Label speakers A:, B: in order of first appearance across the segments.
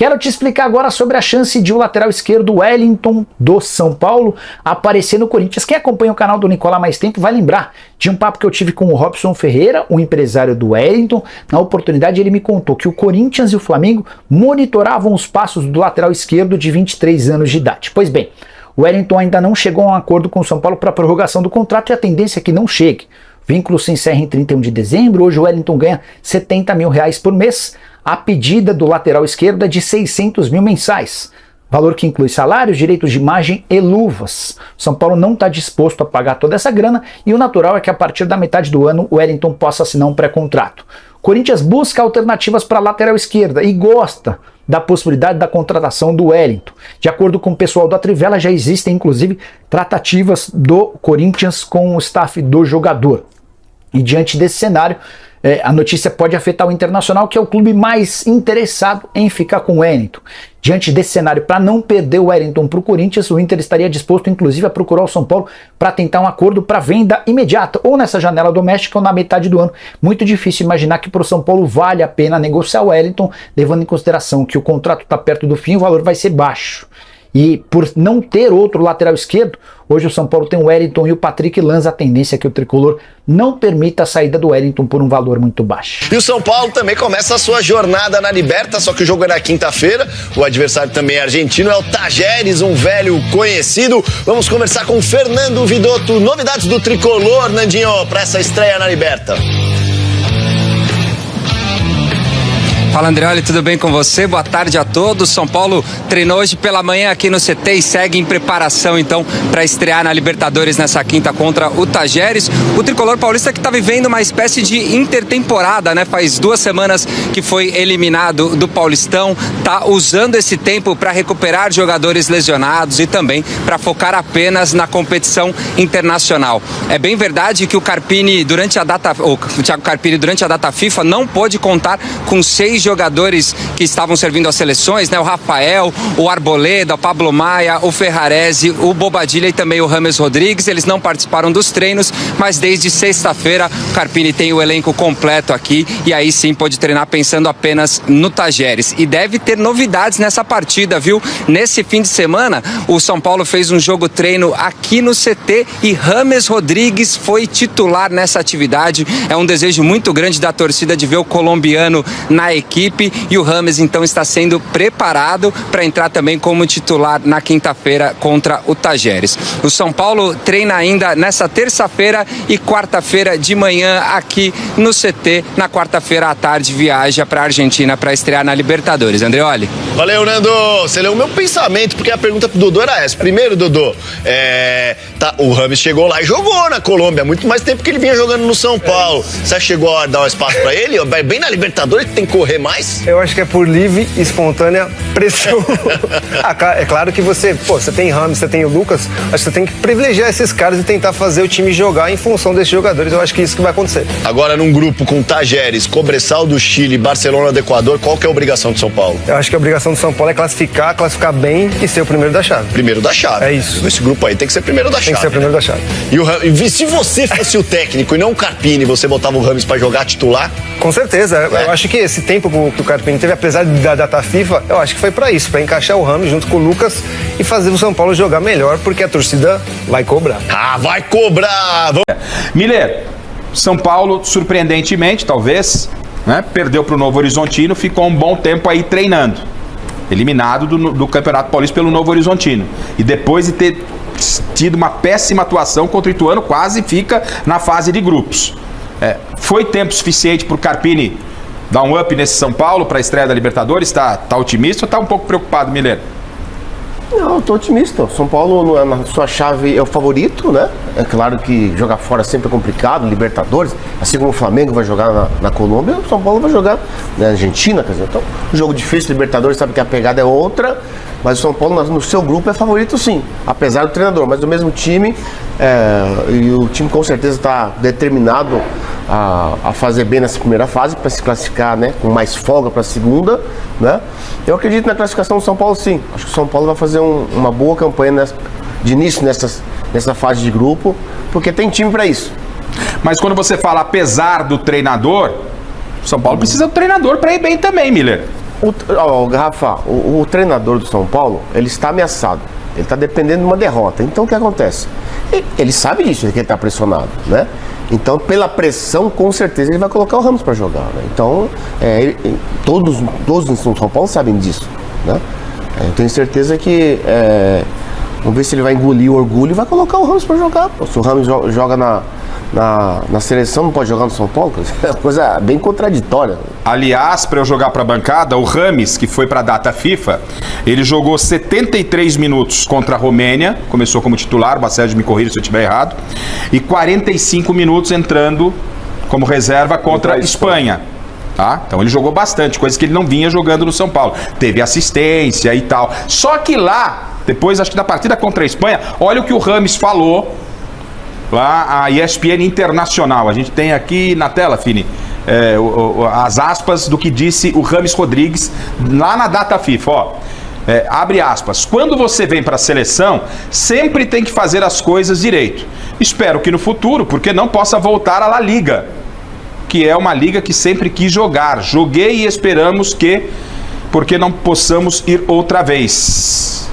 A: Quero te explicar agora sobre a chance de o lateral esquerdo Wellington do São Paulo aparecer no Corinthians. Quem acompanha o canal do Nicola há mais tempo vai lembrar de um papo que eu tive com o Robson Ferreira, o empresário do Wellington. Na oportunidade ele me contou que o Corinthians e o Flamengo monitoravam os passos do lateral esquerdo de 23 anos de idade. Pois bem, o Wellington ainda não chegou a um acordo com o São Paulo para a prorrogação do contrato e a tendência é que não chegue. O vínculo se encerra em 31 de dezembro, hoje o Wellington ganha R$70 mil por mês. A pedida do lateral esquerdo é de 600 mil mensais, valor que inclui salários, direitos de imagem e luvas. O São Paulo não está disposto a pagar toda essa grana e o natural é que a partir da metade do ano o Wellington possa assinar um pré-contrato. O Corinthians busca alternativas para a lateral esquerda e gosta da possibilidade da contratação do Wellington. De acordo com o pessoal da Trivela, já existem inclusive tratativas do Corinthians com o staff do jogador. E diante desse cenário, a notícia pode afetar o Internacional, que é o clube mais interessado em ficar com o Wellington. Diante desse cenário, para não perder o Wellington para o Corinthians, o Inter estaria disposto, inclusive, a procurar o São Paulo para tentar um acordo para venda imediata, ou nessa janela doméstica ou na metade do ano. Muito difícil imaginar que para o São Paulo vale a pena negociar o Wellington, levando em consideração que o contrato está perto do fim e o valor vai ser baixo. E por não ter outro lateral esquerdo, hoje o São Paulo tem o Wellington e o Patrick Lanza. A tendência é que o tricolor não permita a saída do Wellington por um valor muito baixo.
B: E o São Paulo também começa a sua jornada na Liberta, só que o jogo é na quinta-feira. O adversário também é argentino, é o Tajeres, um velho conhecido. Vamos conversar com o Fernando Vidotto. Novidades do tricolor, Nandinho, para essa estreia na Liberta.
C: Fala, Andreoli, tudo bem com você? Boa tarde a todos. São Paulo treinou hoje pela manhã aqui no CT e segue em preparação então para estrear na Libertadores nessa quinta contra o Tajeres. O tricolor paulista que está vivendo uma espécie de intertemporada, né? Faz 2 semanas que foi eliminado do Paulistão, tá usando esse tempo para recuperar jogadores lesionados e também para focar apenas na competição internacional. É bem verdade que o Thiago Carpini durante a data FIFA não pôde contar com 6 jogadores que estavam servindo às seleções, né? O Rafael, o Arboleda, o Pablo Maia, o Ferraresi, o Bobadilla e também o James Rodrigues. Eles não participaram dos treinos, mas desde sexta-feira o Carpini tem o elenco completo aqui e aí sim pode treinar pensando apenas no Tajeres. E deve ter novidades nessa partida, viu? Nesse fim de semana, o São Paulo fez um jogo-treino aqui no CT e James Rodrigues foi titular nessa atividade. É um desejo muito grande da torcida de ver o colombiano na equipe e o James então está sendo preparado para entrar também como titular na quinta-feira contra o Tajeres. O São Paulo treina ainda nessa terça-feira e quarta-feira de manhã aqui no CT. Na quarta-feira à tarde viaja para a Argentina para estrear na Libertadores. Andreoli.
B: Valeu, Nando. Você leu o meu pensamento, porque a pergunta pro Dodô era essa. Primeiro, Dodô, o James chegou lá e jogou na Colômbia, muito mais tempo que ele vinha jogando no São Paulo. Você chegou a dar um espaço para ele? Bem na Libertadores que tem que correr mais?
D: Eu acho que é por livre e espontânea pressão. É claro que você tem James, você tem o Lucas, acho que você tem que privilegiar esses caras e tentar fazer o time jogar em função desses jogadores. Eu acho que é isso que vai acontecer.
B: Agora, num grupo com Tajeres, Cobresal do Chile, Barcelona do Equador, qual que é a obrigação do São Paulo?
D: Eu acho que a obrigação do São Paulo é classificar bem e ser o primeiro da chave.
B: Primeiro da chave.
D: É isso.
B: Nesse grupo aí tem que ser primeiro da chave.
D: Tem que ser o primeiro da chave.
B: E se você fosse o técnico e não o Carpini, você botava o James pra jogar titular?
D: Com certeza. Eu acho que esse tempo que o Carpini teve, apesar da data FIFA, eu acho que foi pra isso, pra encaixar o James junto com o Lucas e fazer o São Paulo jogar melhor, porque a torcida vai cobrar.
B: Vai cobrar!
E: Miller, São Paulo, surpreendentemente, talvez, né, perdeu pro Novo Horizontino, ficou um bom tempo aí treinando. Eliminado do Campeonato Paulista pelo Novo Horizontino. E depois de ter tido uma péssima atuação contra o Ituano, quase fica na fase de grupos. Foi tempo suficiente para o Carpini dar um up nesse São Paulo para a estreia da Libertadores? Tá otimista ou tá um pouco preocupado, Miller?
F: Não, eu tô otimista. São Paulo, na sua chave, é o favorito, né? É claro que jogar fora sempre é complicado, Libertadores, assim como o Flamengo vai jogar na Colômbia, o São Paulo vai jogar na Argentina, quer dizer, então, um jogo difícil, Libertadores, sabe que a pegada é outra, mas o São Paulo, no seu grupo, é favorito sim, apesar do treinador, mas do mesmo time, e o time com certeza está determinado a fazer bem nessa primeira fase, para se classificar, né, com mais folga para a segunda, né? Eu acredito na classificação do São Paulo sim, acho que o São Paulo vai fazer uma boa campanha de início nessa fase de grupo, porque tem time para isso.
E: Mas quando você fala apesar do treinador, São Paulo precisa do treinador para ir bem também, Miller.
F: Rafa, o treinador do São Paulo, ele está ameaçado. Ele está dependendo de uma derrota. Então, o que acontece? Ele sabe disso, que ele está pressionado, né? Então, pela pressão, com certeza, ele vai colocar o Ramos para jogar, né? Então, todos no São Paulo sabem disso, né? Eu tenho certeza que... vamos ver se ele vai engolir o orgulho e vai colocar o Ramos para jogar. Pô. Se o Ramos joga na seleção, não pode jogar no São Paulo? É uma coisa bem contraditória.
E: Aliás, para eu jogar para a bancada, o Rames, que foi para a data FIFA, ele jogou 73 minutos contra a Romênia, começou como titular, o Bacélio me corrija se eu estiver errado, e 45 minutos entrando como reserva contra a Espanha. Tá? Então ele jogou bastante, coisa que ele não vinha jogando no São Paulo. Teve assistência e tal. Só que lá, depois acho que da partida contra a Espanha, olha o que o Rames falou lá, a ESPN Internacional. A gente tem aqui na tela, Fini, as aspas do que disse o Rames Rodrigues lá na data FIFA, ó. Abre aspas, quando você vem para a seleção, sempre tem que fazer as coisas direito. Espero que no futuro, porque não possa voltar à La Liga, que é uma liga que sempre quis jogar. Joguei e esperamos que, porque não possamos ir outra vez.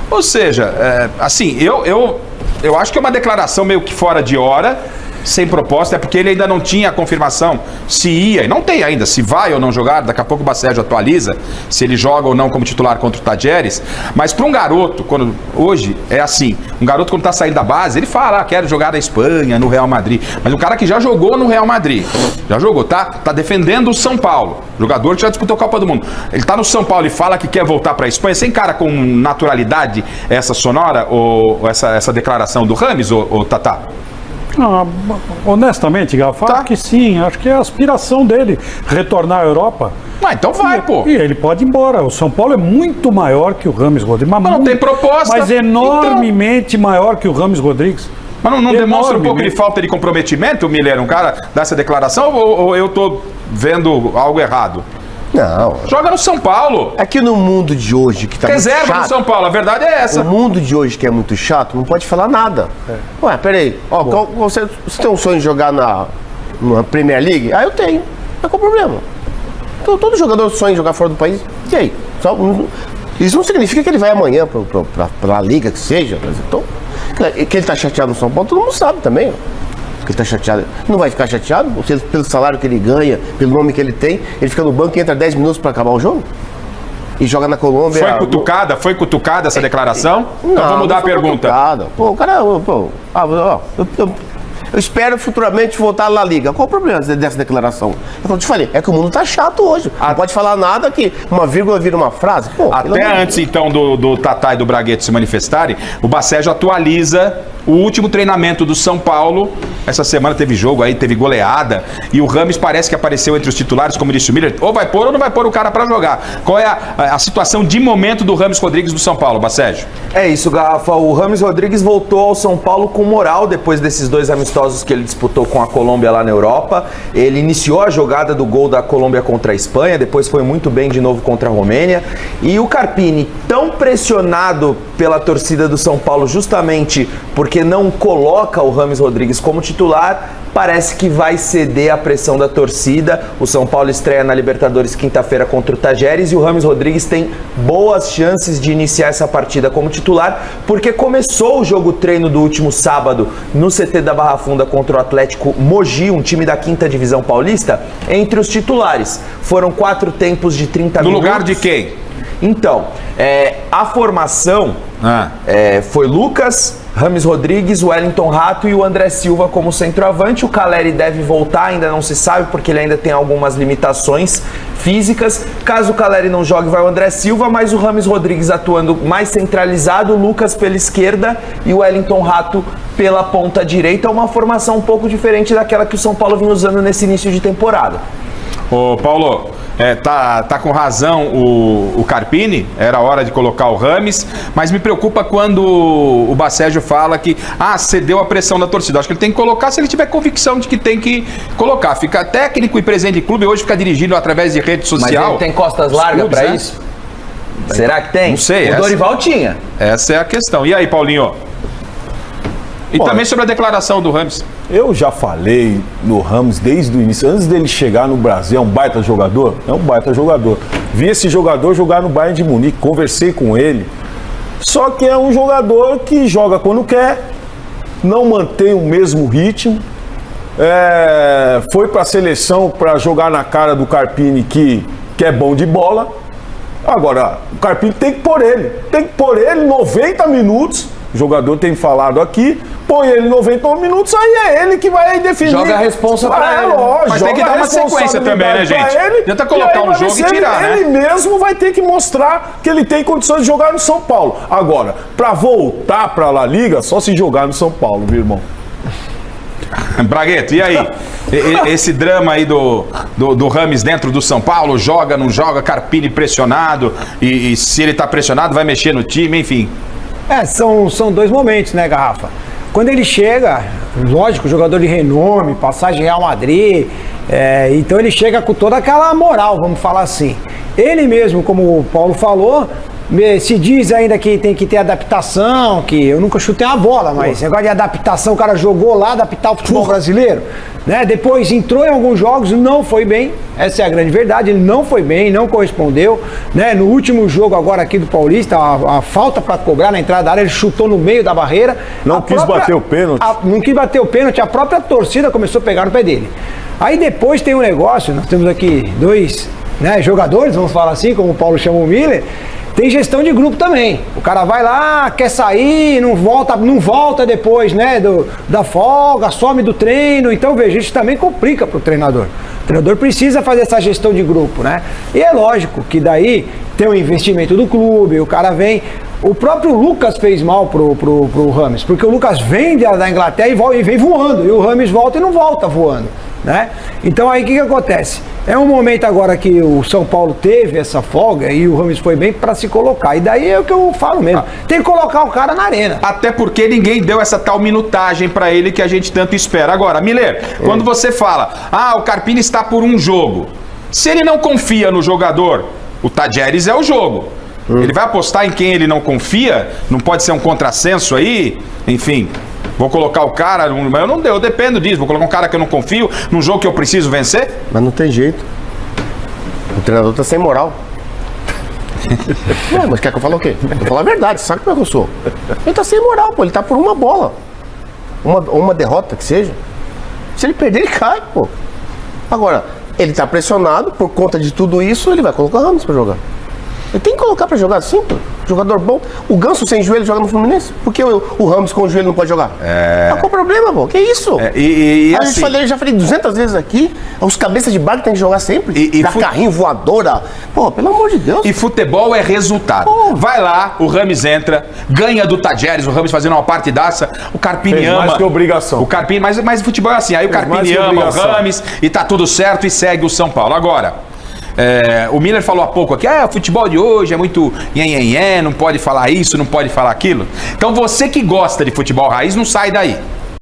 E: Ou seja, assim, eu acho que é uma declaração meio que fora de hora, sem proposta, é porque ele ainda não tinha a confirmação se ia, e não tem ainda, se vai ou não jogar. Daqui a pouco o Bacélio atualiza se ele joga ou não como titular contra o Tajeres. Mas para um garoto, hoje é assim, um garoto quando está saindo da base, ele fala, quero jogar na Espanha, no Real Madrid. Mas um cara que já jogou no Real Madrid, já jogou, tá defendendo o São Paulo, jogador que já disputou a Copa do Mundo, ele tá no São Paulo e fala que quer voltar para a Espanha, sem cara com naturalidade essa sonora, ou essa declaração do Rames, ou Tatá?
G: Honestamente, Gafa, acho que sim, acho que é a aspiração dele retornar à Europa.
E: Então vai, pô.
G: E ele pode ir embora. O São Paulo é muito maior que o Rames Rodrigues. Mas
E: não tem proposta.
G: Mas enormemente maior que o Rames Rodrigues.
E: Mas não demonstra um pouco de falta de comprometimento, Miller, um cara dessa declaração, ou eu tô vendo algo errado?
F: Não.
E: Joga no São Paulo.
F: É que no mundo de hoje que tá
E: reserva
F: muito chato,
E: no São Paulo, a verdade é essa.
F: O mundo de hoje que é muito chato, não pode falar nada. Ué, peraí. Você tem um sonho de jogar na Premier League? Eu tenho. Mas qual o problema? Todo jogador sonha em jogar fora do país. E aí? Isso não significa que ele vai amanhã pra Liga, que seja. Então, que ele tá chateado no São Paulo, todo mundo sabe também. Que ele tá chateado. Não vai ficar chateado pelo salário que ele ganha, pelo nome que ele tem. Ele fica no banco e entra 10 minutos para acabar o jogo? E joga na Colômbia.
E: Foi cutucada essa declaração?
F: Não,
E: então vou mudar a pergunta.
F: Cutucada. Pô, o cara. Eu espero futuramente voltar à La Liga. Qual o problema dessa declaração? É como eu te falei, é que o mundo tá chato hoje. Não pode falar nada que uma vírgula vira uma frase. Pô,
E: até antes, então, do Tatá e do Bragueto se manifestarem, o Bacélio atualiza o último treinamento do São Paulo. Essa semana teve jogo aí, teve goleada, e o Rames parece que apareceu entre os titulares, como disse o Miller, ou vai pôr ou não vai pôr o cara para jogar. Qual é a situação de momento do Rames Rodrigues do São Paulo, Bacélio?
H: É isso, Garrafa. O Rames Rodrigues voltou ao São Paulo com moral depois desses 2 amistosos que ele disputou com a Colômbia lá na Europa. Ele iniciou a jogada do gol da Colômbia contra a Espanha, depois foi muito bem de novo contra a Romênia. E o Carpini, tão pressionado pela torcida do São Paulo justamente porque não coloca o Rames Rodrigues como titular, parece que vai ceder à pressão da torcida. O São Paulo estreia na Libertadores quinta-feira contra o Tajeres e o Rames Rodrigues tem boas chances de iniciar essa partida como titular, porque começou o jogo treino do último sábado no CT da Barra Funda contra o Atlético Mogi, um time da 5ª Divisão Paulista, entre os titulares. Foram 4 tempos de 30 minutos.
E: No lugar de quem?
H: Então, a formação foi Lucas, Rames Rodrigues, Wellington Rato e o André Silva como centroavante. O Caleri deve voltar, ainda não se sabe, porque ele ainda tem algumas limitações físicas. Caso o Caleri não jogue, vai o André Silva, mas o Rames Rodrigues atuando mais centralizado, o Lucas pela esquerda e o Wellington Rato pela ponta direita. É uma formação um pouco diferente daquela que o São Paulo vinha usando nesse início de temporada.
E: Ô, Paulo, tá com razão o Carpini, era hora de colocar o Rames, mas me preocupa quando o Bacélio fala que cedeu a pressão da torcida. Acho que ele tem que colocar se ele tiver convicção de que tem que colocar. Fica técnico e presidente de clube, hoje fica dirigindo através de rede social.
H: Mas ele tem costas largas para isso? Será que tem?
E: Não sei.
H: O Dorival tinha.
E: Essa é a questão. E aí, Paulinho? E também sobre a declaração do Rames.
I: Eu já falei no Ramos desde o início, antes dele chegar no Brasil, é um baita jogador? É um baita jogador. Vi esse jogador jogar no Bayern de Munique, conversei com ele. Só que é um jogador que joga quando quer, não mantém o mesmo ritmo. Foi para a seleção para jogar na cara do Carpini, que é bom de bola. Agora, o Carpini tem que pôr ele 90 minutos. O jogador tem falado aqui, põe ele 90 minutos, aí é ele que vai definir.
H: Joga a responsa pra ele.
I: Lógico,
E: mas tem que dar uma sequência também, né, gente? Tenta colocar um jogo e tirar, né?
I: Ele mesmo vai ter que mostrar que ele tem condições de jogar no São Paulo. Agora, pra voltar pra La Liga, só se jogar no São Paulo, meu irmão.
E: Bragueto, e aí? Esse drama aí do Rames dentro do São Paulo, joga, não joga, Carpini pressionado, e se ele tá pressionado vai mexer no time, enfim.
J: São dois momentos, né, Garrafa? Quando ele chega, lógico, jogador de renome, passagem Real Madrid, então ele chega com toda aquela moral, vamos falar assim. Ele mesmo, como o Paulo falou, se diz ainda que tem que ter adaptação, que eu nunca chutei uma bola, mas negócio de adaptação, o cara jogou lá, adaptar o futebol brasileiro, né? Depois entrou em alguns jogos, não foi bem, essa é a grande verdade, ele não foi bem, não correspondeu, né? No último jogo agora aqui do Paulista, a falta para cobrar na entrada da área, ele chutou no meio da barreira.
I: Não quis bater o pênalti.
J: Não quis bater o pênalti, a própria torcida começou a pegar no pé dele. Aí depois tem um negócio, nós temos aqui dois, né, jogadores, vamos falar assim, como o Paulo chama o Miller. Tem gestão de grupo também. O cara vai lá, quer sair, não volta depois, né, da folga, some do treino. Então, veja, isso também complica pro treinador. O treinador precisa fazer essa gestão de grupo, né? E é lógico que daí tem o investimento do clube, o cara vem... O próprio Lucas fez mal pro Rames, porque o Lucas vem da Inglaterra e vem voando, e o Rames volta e não volta voando, né? Então aí o que acontece? É um momento agora que o São Paulo teve essa folga e o Rames foi bem para se colocar, e daí é o que eu falo mesmo, tem que colocar o cara na arena.
E: Até porque ninguém deu essa tal minutagem para ele que a gente tanto espera. Agora, Miller, quando você fala, o Carpini está por um jogo, se ele não confia no jogador, o Tadjeres é o jogo. Ele vai apostar em quem ele não confia? Não pode ser um contrassenso aí? Enfim, vou colocar o cara... Eu dependo disso. Vou colocar um cara que eu não confio num jogo que eu preciso vencer?
F: Mas não tem jeito. O treinador tá sem moral. Mas quer que eu fale o quê? Eu vou falar a verdade, sabe como é que eu sou? Ele tá sem moral, pô. Ele tá por uma bola. Uma derrota que seja. Se ele perder, ele cai, pô. Agora, ele tá pressionado por conta de tudo isso, ele vai colocar o Ramos pra jogar. Ele tem que colocar pra jogar assim, pô. Jogador bom. O Ganso sem joelho joga no Fluminense. Por que o Ramos com o joelho não pode jogar? Qual o problema, pô? Que isso? Já falei 200 vezes aqui, os cabeças de bagre tem que jogar sempre. Dar carrinho, voadora. Pô, pelo amor de Deus.
E: E futebol é resultado. Pô. Vai lá, o Rames entra, ganha do Tadjeres, o Rames fazendo uma partidaça, o Carpini ama.
I: Mais que obrigação.
E: O Carpini, mas o futebol é assim, aí o Carpini ama o Rames e tá tudo certo e segue o São Paulo. Agora... o Miller falou há pouco aqui, o futebol de hoje é muito não pode falar isso, não pode falar aquilo. Então você que gosta de futebol raiz, não sai daí.